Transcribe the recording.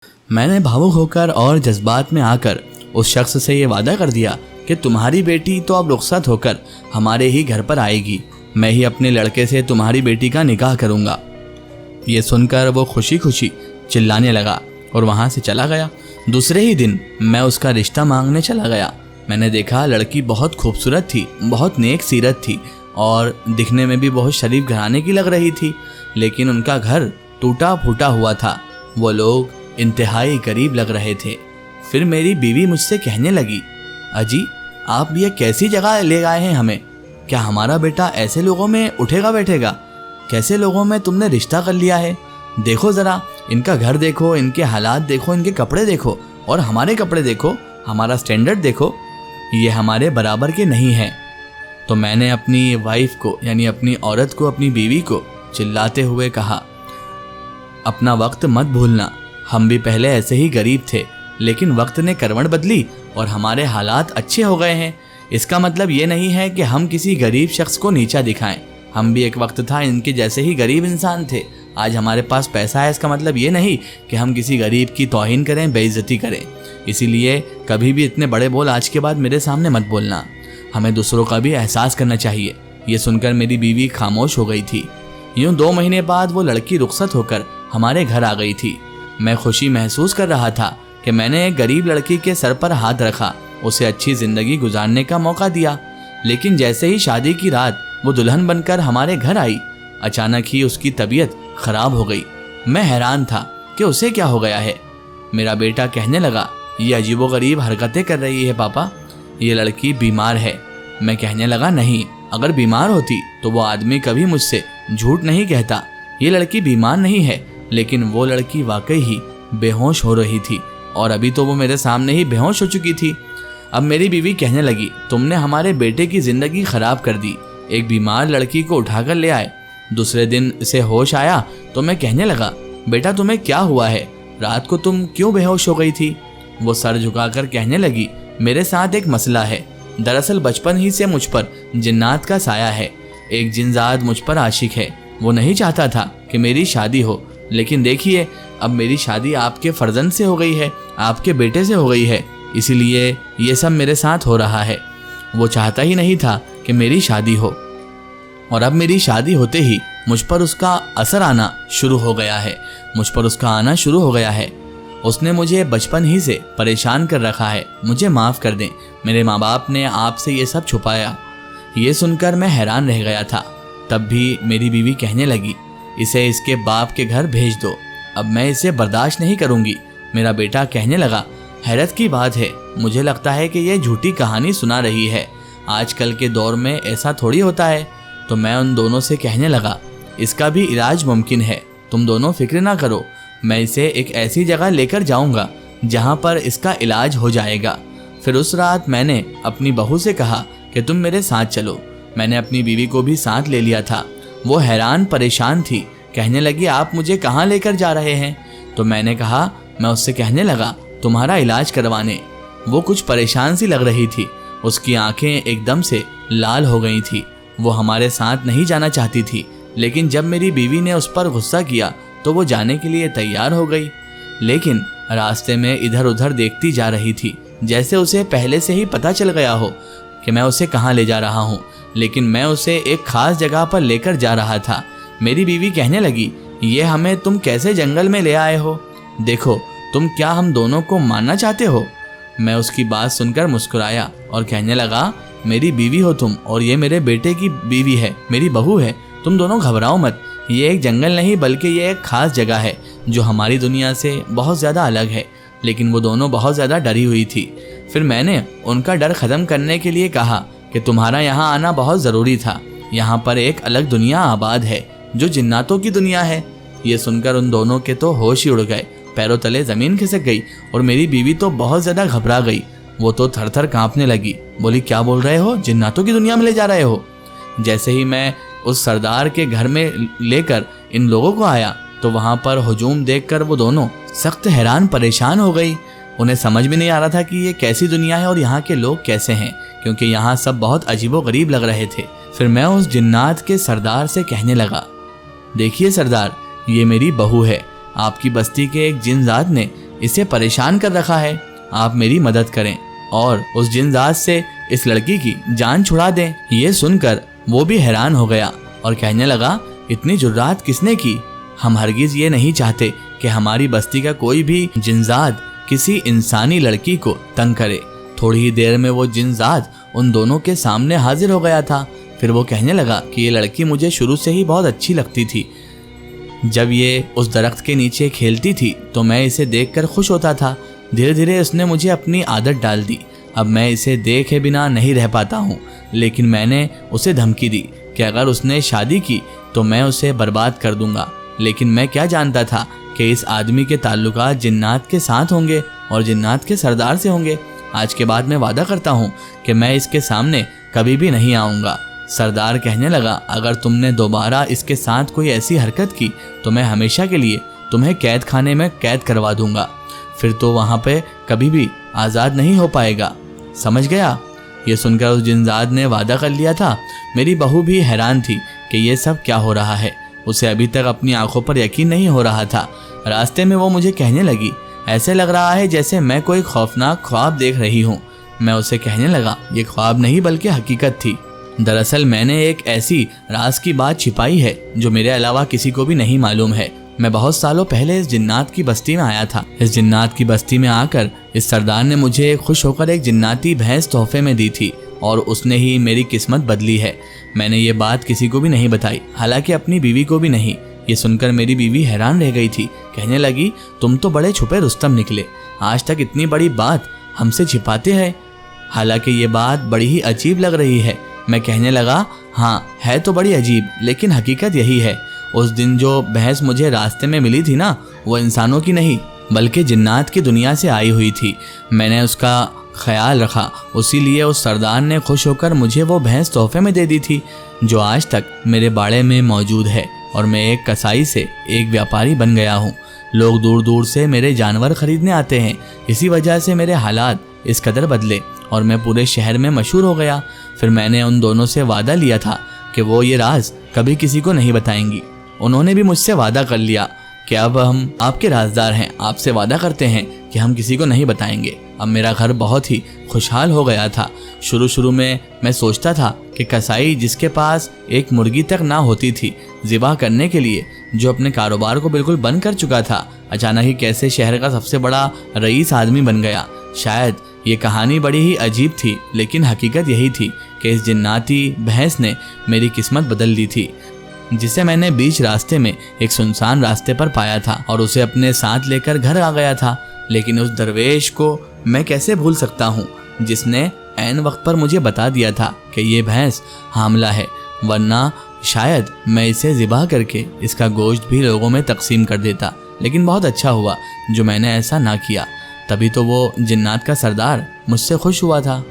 मैंने भावुक होकर और जज्बात में आकर उस शख्स से ये वादा कर दिया कि तुम्हारी बेटी तो अब रुखसत होकर हमारे ही घर पर आएगी, मैं ही अपने लड़के से तुम्हारी बेटी का निकाह करूँगा। ये सुनकर वो खुशी खुशी चिल्लाने लगा और वहाँ से चला गया। दूसरे ही दिन मैं उसका रिश्ता मांगने चला गया। मैंने देखा लड़की बहुत खूबसूरत थी, बहुत नेक सीरत थी और दिखने में भी बहुत शरीफ घराने की लग रही थी, लेकिन उनका घर टूटा फूटा हुआ था। वो लोग इंतहाई गरीब लग रहे थे। फिर मेरी बीवी मुझसे कहने लगी, अजी आप ये कैसी जगह ले आए हैं हमें? क्या हमारा बेटा ऐसे लोगों में उठेगा बैठेगा? कैसे लोगों में तुमने रिश्ता कर लिया है? देखो ज़रा, इनका घर देखो, इनके हालात देखो, इनके कपड़े देखो और हमारे कपड़े देखो, हमारा स्टैंडर्ड देखो, ये हमारे बराबर के नहीं हैं। तो मैंने अपनी वाइफ को यानी अपनी औरत को, अपनी बीवी को चिल्लाते हुए कहा, अपना वक्त मत भूलना, हम भी पहले ऐसे ही गरीब थे, लेकिन वक्त ने करवट बदली और हमारे हालात अच्छे हो गए हैं। इसका मतलब ये नहीं है कि हम किसी गरीब शख्स को नीचा दिखाएं। हम भी एक वक्त था इनके जैसे ही गरीब इंसान थे। आज हमारे पास पैसा है, इसका मतलब ये नहीं कि हम किसी गरीब की तौहीन करें, बेइज्जती करें। इसीलिए कभी भी इतने बड़े बोल आज के बाद मेरे सामने मत बोलना। हमें दूसरों का भी एहसास करना चाहिए। ये सुनकर मेरी बीवी खामोश हो गई थी। यूं 2 महीने बाद वो लड़की रुखसत होकर हमारे घर आ गई थी। मैं खुशी महसूस कर रहा था कि मैंने एक गरीब लड़की के सर पर हाथ रखा, उसे अच्छी जिंदगी गुजारने का मौका दिया। लेकिन जैसे ही शादी की रात वो दुल्हन बनकर हमारे घर आई, अचानक ही उसकी तबीयत खराब हो गई। मैं हैरान था कि उसे क्या हो गया है। मेरा बेटा कहने लगा, ये अजीबोगरीब हरकतें कर रही है पापा, ये लड़की बीमार है। मैं कहने लगा, नहीं, अगर बीमार होती तो वो आदमी कभी मुझसे झूठ नहीं कहता। ये लड़की बीमार नहीं है। लेकिन वो लड़की वाकई ही बेहोश हो रही थी और अभी तो वो मेरे सामने ही बेहोश हो चुकी थी। अब मेरी बीवी कहने लगी, तुमने हमारे बेटे की जिंदगी खराब कर दी, एक बीमार लड़की को उठाकर ले आए। दूसरे दिन इसे होश आया तो मैं कहने लगा, बेटा तुम्हें क्या हुआ है, रात को तुम क्यों बेहोश हो गई थी? वो सर झुकाकर कहने लगी, मेरे साथ एक मसला है। दरअसल बचपन ही से मुझ पर जिन्नात का साया है। एक जिनजाद मुझ पर आशिक है। वो नहीं चाहता था कि मेरी शादी हो, लेकिन देखिए अब मेरी शादी आपके फर्जंद से हो गई है, आपके बेटे से हो गई है, इसीलिए ये सब मेरे साथ हो रहा है। वो चाहता ही नहीं था कि मेरी शादी हो और अब मेरी शादी होते ही मुझ पर उसका असर आना शुरू हो गया है, मुझ पर उसका आना शुरू हो गया है। उसने मुझे बचपन ही से परेशान कर रखा है। मुझे माफ़ कर दें, मेरे माँ बाप ने आपसे ये सब छुपाया। ये सुनकर मैं हैरान रह गया था। तब भी मेरी बीवी कहने लगी, इसे इसके बाप के घर भेज दो, अब मैं इसे बर्दाश्त नहीं करूँगी। मेरा बेटा कहने लगा, हैरत की बात है, मुझे लगता है कि ये झूठी कहानी सुना रही है। आजकल के दौर में ऐसा थोड़ी होता है। तो मैं उन दोनों से कहने लगा, इसका भी इलाज मुमकिन है, तुम दोनों फिक्र ना करो, मैं इसे एक ऐसी जगह लेकर जाऊंगा जहां पर इसका इलाज हो जाएगा। फिर उस रात मैंने अपनी बहू से कहा कि तुम मेरे साथ चलो। मैंने अपनी बीवी को भी साथ ले लिया था। वो हैरान परेशान थी, कहने लगी, आप मुझे कहाँ लेकर जा रहे हैं? तो मैंने कहा, मैं उससे कहने लगा, तुम्हारा इलाज करवाने। वो कुछ परेशान सी लग रही थी, उसकी आंखें एकदम से लाल हो गई थी। वो हमारे साथ नहीं जाना चाहती थी, लेकिन जब मेरी बीवी ने उस पर गुस्सा किया तो वो जाने के लिए तैयार हो गई। लेकिन रास्ते में इधर उधर देखती जा रही थी, जैसे उसे पहले से ही पता चल गया हो कि मैं उसे कहाँ ले जा रहा हूँ। लेकिन मैं उसे एक खास जगह पर लेकर जा रहा था। मेरी बीवी कहने लगी, ये हमें तुम कैसे जंगल में ले आए हो? देखो, तुम क्या हम दोनों को मारना चाहते हो? मैं उसकी बात सुनकर मुस्कुराया और कहने लगा, मेरी बीवी हो तुम और ये मेरे बेटे की बीवी है, मेरी बहू है। तुम दोनों घबराओ मत, ये एक जंगल नहीं बल्कि ये एक खास जगह है जो हमारी दुनिया से बहुत ज़्यादा अलग है। लेकिन वो दोनों बहुत ज़्यादा डरी हुई थी। फिर मैंने उनका डर ख़त्म करने के लिए कहा कि तुम्हारा यहाँ आना बहुत ज़रूरी था। यहाँ पर एक अलग दुनिया आबाद है जो जिन्नातों की दुनिया है। ये सुनकर उन दोनों के तो होश ही उड़ गए, पैरों तले ज़मीन खिसक गई और मेरी बीवी तो बहुत ज़्यादा घबरा गई। वो तो थर थर काँपने लगी, बोली, क्या बोल रहे हो? जिन्नातों की दुनिया में ले जा रहे हो? जैसे ही मैं उस सरदार के घर में लेकर इन लोगों को आया तो वहाँ पर हुजूम देखकर वो दोनों सख्त हैरान परेशान हो गई। उन्हें समझ भी नहीं आ रहा था कि ये कैसी दुनिया है और यहाँ के लोग कैसे हैं, क्योंकि यहाँ सब बहुत अजीबोगरीब लग रहे थे। फिर मैं उस जिन्नात के सरदार से कहने लगा, देखिए सरदार, ये मेरी बहू है। आपकी बस्ती के एक जिनजात ने इसे परेशान कर रखा है। आप मेरी मदद करें और उस जिनजात से इस लड़की की जान छुड़ा दें। ये सुनकर वो भी हैरान हो गया और कहने लगा, इतनी जुर्रात किसने की? हम हरगिज ये नहीं चाहते कि हमारी बस्ती का कोई भी जिनजात किसी इंसानी लड़की को तंग करे। थोड़ी ही देर में वो जिनजात उन दोनों के सामने हाजिर हो गया था। फिर वो कहने लगा कि ये लड़की मुझे शुरू से ही बहुत अच्छी लगती थी। जब ये उस दरख्त के नीचे खेलती थी तो मैं इसे देखकर खुश होता था। धीरे धीरे उसने मुझे अपनी आदत डाल दी। अब मैं इसे देखे बिना नहीं रह पाता हूँ। लेकिन मैंने उसे धमकी दी कि अगर उसने शादी की तो मैं उसे बर्बाद कर दूंगा। लेकिन मैं क्या जानता था कि इस आदमी के ताल्लुकात जिन्नात के साथ होंगे और जिन्नात के सरदार से होंगे। आज के बाद मैं वादा करता हूँ कि मैं इसके सामने कभी भी नहीं आऊँगा। सरदार कहने लगा, अगर तुमने दोबारा इसके साथ कोई ऐसी हरकत की तो मैं हमेशा के लिए तुम्हें कैद खाने में कैद करवा दूंगा। फिर तो वहाँ पे कभी भी आज़ाद नहीं हो पाएगा। समझ गया? ये सुनकर उस जिनजात ने वादा कर लिया था। मेरी बहू भी हैरान थी कि ये सब क्या हो रहा है। उसे अभी तक अपनी आंखों पर यकीन नहीं हो रहा था। रास्ते में वो मुझे कहने लगी, ऐसे लग रहा है जैसे मैं कोई खौफनाक ख्वाब देख रही हूँ। मैं उसे कहने लगा, ये ख्वाब नहीं बल्कि हकीकत थी। दरअसल मैंने एक ऐसी राज की बात छिपाई है जो मेरे अलावा किसी को भी नहीं मालूम है। मैं बहुत सालों पहले इस जिन्नात की बस्ती में आया था। इस जिन्नात की बस्ती में आकर इस सरदार ने मुझे खुश होकर एक जिन्नाती भैंस तोहफे में दी थी और उसने ही मेरी किस्मत बदली है। मैंने ये बात किसी को भी नहीं बताई, हालांकि अपनी बीवी को भी नहीं। ये सुनकर मेरी बीवी हैरान रह गई थी। कहने लगी, तुम तो बड़े छुपे रुस्तम निकले। आज तक इतनी बड़ी बात हमसे छिपाते हैं। हालांकि ये बात बड़ी ही अजीब लग रही है। मैं कहने लगा, हाँ है तो बड़ी अजीब, लेकिन हकीकत यही है। उस दिन जो भैंस मुझे रास्ते में मिली थी ना, वो इंसानों की नहीं बल्कि जिन्नात की दुनिया से आई हुई थी। मैंने उसका ख्याल रखा, उसीलिए उस सरदार ने खुश होकर मुझे वो भैंस तोहफे में दे दी थी, जो आज तक मेरे बाड़े में मौजूद है। और मैं एक कसाई से एक व्यापारी बन गया हूँ। लोग दूर दूर से मेरे जानवर खरीदने आते हैं। इसी वजह से मेरे हालात इस कदर बदले और मैं पूरे शहर में मशहूर हो गया। फिर मैंने उन दोनों से वादा लिया था कि वो ये राज कभी किसी को नहीं बताएंगी। उन्होंने भी मुझसे वादा कर लिया कि अब हम आपके राजदार हैं। आपसे वादा करते हैं कि हम किसी को नहीं बताएंगे। अब मेरा घर बहुत ही खुशहाल हो गया था। शुरू शुरू में मैं सोचता था कि कसाई जिसके पास एक मुर्गी तक ना होती थी ज़िबा करने के लिए, जो अपने कारोबार को बिल्कुल बंद कर चुका था, अचानक ही कैसे शहर का सबसे बड़ा रईस आदमी बन गया। शायद ये कहानी बड़ी ही अजीब थी, लेकिन हकीकत यही थी कि इस जिन्नाती भैंस ने मेरी किस्मत बदल दी थी, जिसे मैंने बीच रास्ते में एक सुनसान रास्ते पर पाया था और उसे अपने साथ लेकर घर आ गया था। लेकिन उस दरवेश को मैं कैसे भूल सकता हूँ जिसने ऐन वक्त पर मुझे बता दिया था कि ये भैंस हामला है, वरना शायद मैं इसे ज़िबा करके इसका गोश्त भी लोगों में तकसीम कर देता। लेकिन बहुत अच्छा हुआ जो मैंने ऐसा ना किया। तभी तो वो जिन्नात का सरदार मुझसे खुश हुआ था।